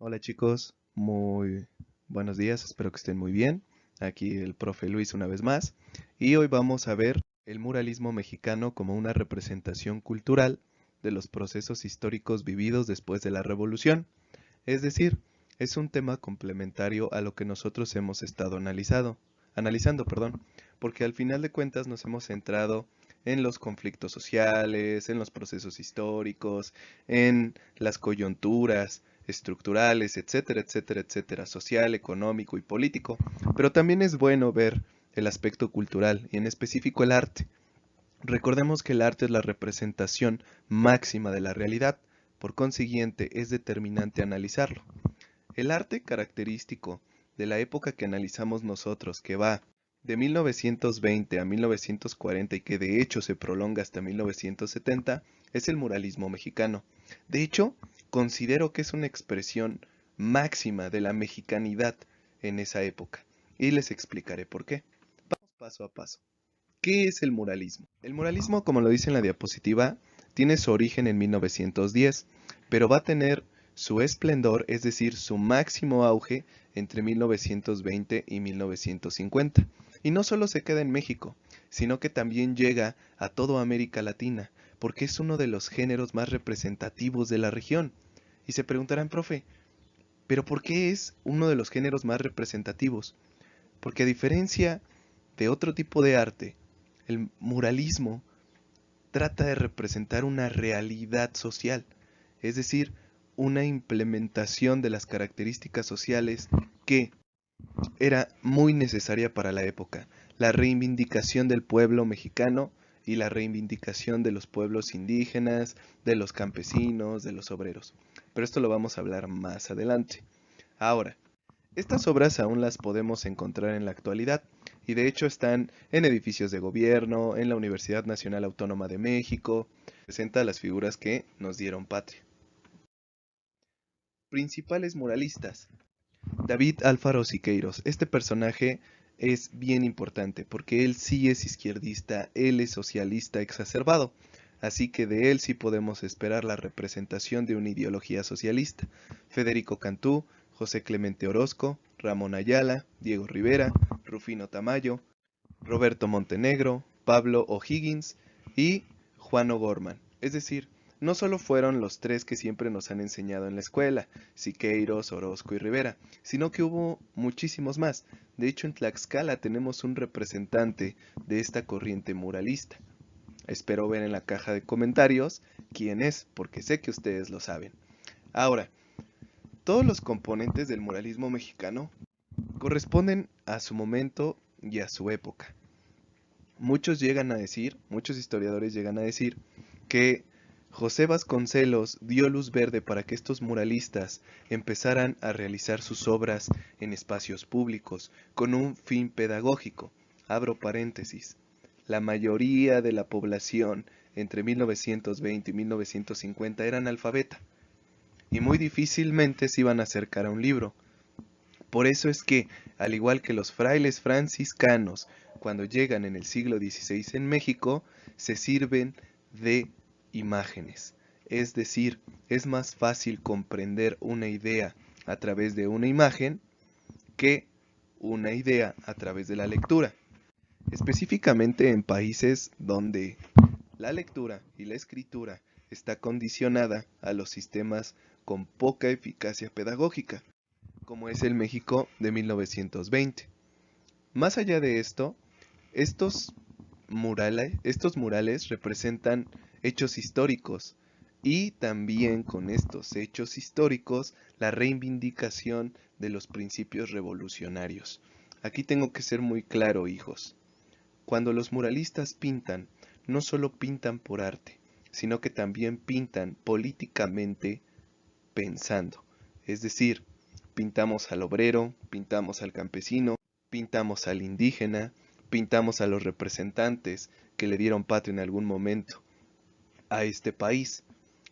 Hola chicos, muy buenos días, espero que estén muy bien. Aquí el profe Luis una vez más. Y hoy vamos a ver el muralismo mexicano como una representación cultural de los procesos históricos vividos después de la Revolución. Es decir, es un tema complementario a lo que nosotros hemos estado analizando, porque al final de cuentas nos hemos centrado en los conflictos sociales, en los procesos históricos, en las coyunturas estructurales, etcétera, etcétera, etcétera, social, económico y político. Pero también es bueno ver el aspecto cultural y en específico el arte. Recordemos que el arte es la representación máxima de la realidad, por consiguiente es determinante analizarlo. El arte característico de la época que analizamos nosotros, que va de 1920 a 1940 y que de hecho se prolonga hasta 1970, es el muralismo mexicano. De hecho, considero que es una expresión máxima de la mexicanidad en esa época, y les explicaré por qué. Vamos paso a paso. ¿Qué es el muralismo? El muralismo, como lo dice en la diapositiva, tiene su origen en 1910, pero va a tener su esplendor, es decir, su máximo auge entre 1920 y 1950. Y no solo se queda en México, sino que también llega a toda América Latina, porque es uno de los géneros más representativos de la región. Y se preguntarán, profe, ¿pero por qué es uno de los géneros más representativos? Porque a diferencia de otro tipo de arte, el muralismo trata de representar una realidad social, es decir, una implementación de las características sociales que era muy necesaria para la época, la reivindicación del pueblo mexicano y la reivindicación de los pueblos indígenas, de los campesinos, de los obreros. Pero esto lo vamos a hablar más adelante. Ahora, estas obras aún las podemos encontrar en la actualidad y de hecho están en edificios de gobierno, en la Universidad Nacional Autónoma de México, presenta las figuras que nos dieron patria. Principales muralistas. David Alfaro Siqueiros. Este personaje es bien importante porque él sí es izquierdista, él es socialista exacerbado, así que de él sí podemos esperar la representación de una ideología socialista. Federico Cantú, José Clemente Orozco, Ramón Ayala, Diego Rivera, Rufino Tamayo, Roberto Montenegro, Pablo O'Higgins y Juan O'Gorman. Es decir, no solo fueron los tres que siempre nos han enseñado en la escuela, Siqueiros, Orozco y Rivera, sino que hubo muchísimos más. De hecho, en Tlaxcala tenemos un representante de esta corriente muralista. Espero ver en la caja de comentarios quién es, porque sé que ustedes lo saben. Ahora, todos los componentes del muralismo mexicano corresponden a su momento y a su época. Muchos historiadores llegan a decir, que José Vasconcelos dio luz verde para que estos muralistas empezaran a realizar sus obras en espacios públicos con un fin pedagógico. Abro paréntesis. La mayoría de la población entre 1920 y 1950 era analfabeta y muy difícilmente se iban a acercar a un libro. Por eso es que, al igual que los frailes franciscanos, cuando llegan en el siglo XVI en México, se sirven de imágenes. Es decir, es más fácil comprender una idea a través de una imagen que una idea a través de la lectura. Específicamente en países donde la lectura y la escritura está condicionada a los sistemas con poca eficacia pedagógica, como es el México de 1920. Más allá de esto, estos murales representan hechos históricos y también con estos hechos históricos la reivindicación de los principios revolucionarios. Aquí tengo que ser muy claro, hijos. Cuando los muralistas pintan, no solo pintan por arte, sino que también pintan políticamente pensando. Es decir, pintamos al obrero, pintamos al campesino, pintamos al indígena, pintamos a los representantes que le dieron patria en algún momento a este país.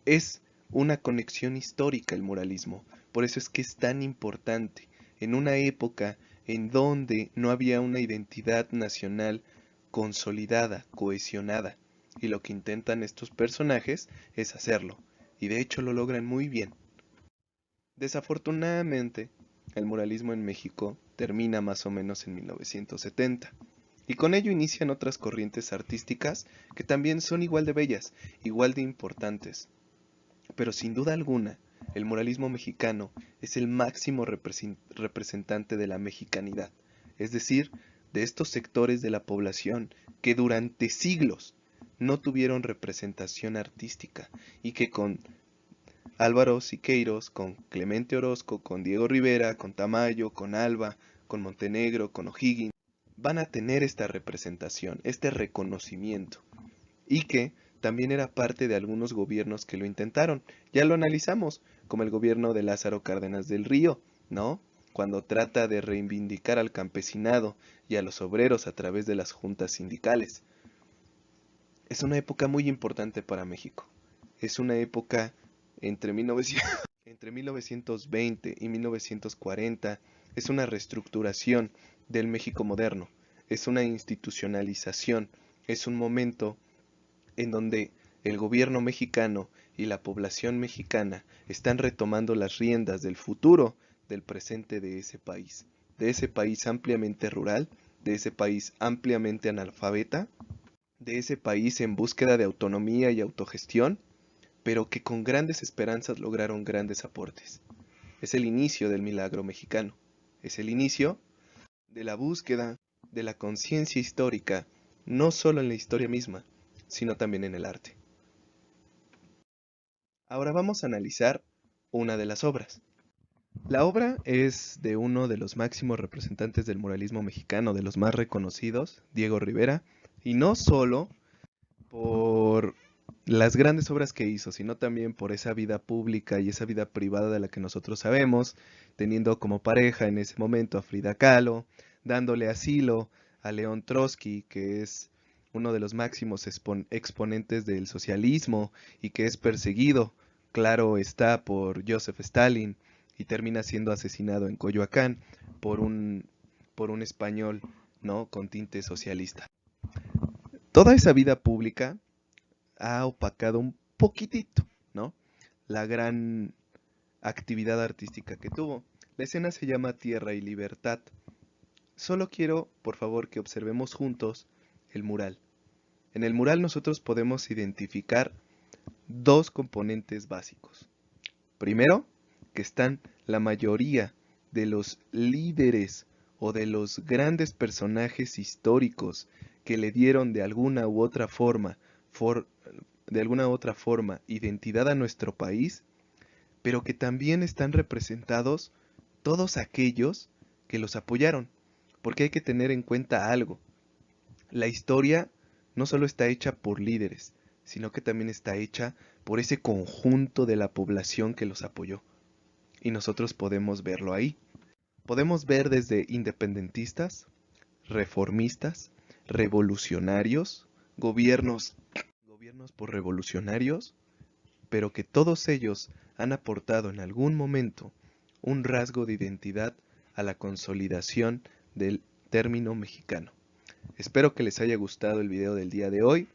Es una conexión histórica el muralismo, por eso es que es tan importante en una época en donde no había una identidad nacional consolidada, cohesionada, y lo que intentan estos personajes es hacerlo, y de hecho lo logran muy bien. Desafortunadamente, el muralismo en México termina más o menos en 1970, y con ello inician otras corrientes artísticas que también son igual de bellas, igual de importantes. Pero sin duda alguna, el muralismo mexicano es el máximo representante de la mexicanidad, es decir, de estos sectores de la población que durante siglos no tuvieron representación artística y que con Álvaro Siqueiros, con Clemente Orozco, con Diego Rivera, con Tamayo, con Alba, con Montenegro, con O'Higgins, van a tener esta representación, este reconocimiento, y que también era parte de algunos gobiernos que lo intentaron. Ya lo analizamos, como el gobierno de Lázaro Cárdenas del Río, ¿no? Cuando trata de reivindicar al campesinado y a los obreros a través de las juntas sindicales. Es una época muy importante para México. Es una época entre 1900 entre 1920 y 1940. Es una reestructuración del México moderno. Es una institucionalización. Es un momento en donde el gobierno mexicano y la población mexicana están retomando las riendas del futuro del presente de ese país ampliamente rural, de ese país ampliamente analfabeta, de ese país en búsqueda de autonomía y autogestión, pero que con grandes esperanzas lograron grandes aportes. Es el inicio del milagro mexicano, es el inicio de la búsqueda de la conciencia histórica, no solo en la historia misma, sino también en el arte. Ahora vamos a analizar una de las obras. La obra es de uno de los máximos representantes del muralismo mexicano, de los más reconocidos, Diego Rivera, y no solo por las grandes obras que hizo, sino también por esa vida pública y esa vida privada de la que nosotros sabemos, teniendo como pareja en ese momento a Frida Kahlo, dándole asilo a León Trotsky, que es uno de los máximos exponentes del socialismo y que es perseguido, claro está, por Joseph Stalin y termina siendo asesinado en Coyoacán por un español, ¿no?, con tinte socialista. Toda esa vida pública ha opacado un poquitito, ¿no?, la gran actividad artística que tuvo. La escena se llama Tierra y Libertad. Solo quiero, por favor, que observemos juntos el mural. En el mural nosotros podemos identificar dos componentes básicos. Primero, que están la mayoría de los líderes o de los grandes personajes históricos que le dieron de alguna u otra forma identidad a nuestro país, pero que también están representados todos aquellos que los apoyaron, porque hay que tener en cuenta algo. La historia no solo está hecha por líderes, sino que también está hecha por ese conjunto de la población que los apoyó. Y nosotros podemos verlo ahí. Podemos ver desde independentistas, reformistas, revolucionarios, gobiernos por revolucionarios, pero que todos ellos han aportado en algún momento un rasgo de identidad a la consolidación del término mexicano. Espero que les haya gustado el video del día de hoy.